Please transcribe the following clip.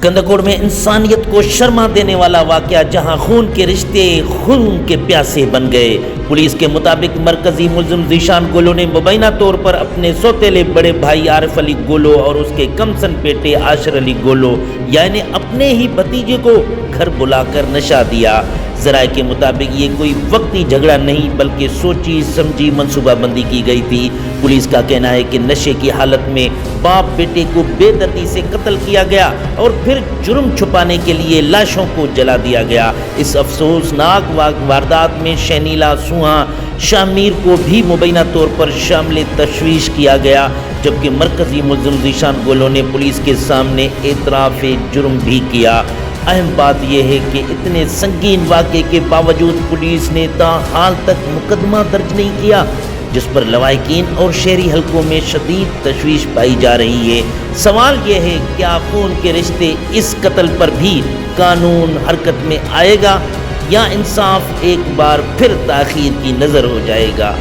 کندکوڑ میں انسانیت کو شرما دینے والا واقعہ، جہاں خون کے رشتے خون کے پیاسے بن گئے۔ پولیس کے مطابق مرکزی ملزم ذیشان گولو نے مبینہ طور پر اپنے سوتیلے بڑے بھائی عارف علی گولو اور اس کے کمسن بیٹے عاشر علی گولو یعنی اپنے ہی بھتیجے کو گھر بلا کر نشہ دیا۔ ذرائع کے مطابق یہ کوئی وقتی جھگڑا نہیں بلکہ سوچی سمجھی منصوبہ بندی کی گئی تھی۔ پولیس کا کہنا ہے کہ نشے کی حالت میں باپ بیٹے کو بے دردی سے قتل کیا گیا اور پھر جرم چھپانے کے لیے لاشوں کو جلا دیا گیا۔ اس افسوسناک واردات میں شنیلا سوہا شامیر کو بھی مبینہ طور پر شامل تشویش کیا گیا، جبکہ مرکزی ملزم ذیشان گولو نے پولیس کے سامنے اعتراف جرم بھی کیا۔ اہم بات یہ ہے کہ اتنے سنگین واقعے کے باوجود پولیس نے تاحال تک مقدمہ درج نہیں کیا، جس پر لواحقین اور شہری حلقوں میں شدید تشویش پائی جا رہی ہے۔ سوال یہ ہے، کیا خون کے رشتے اس قتل پر بھی قانون حرکت میں آئے گا یا انصاف ایک بار پھر تاخیر کی نظر ہو جائے گا؟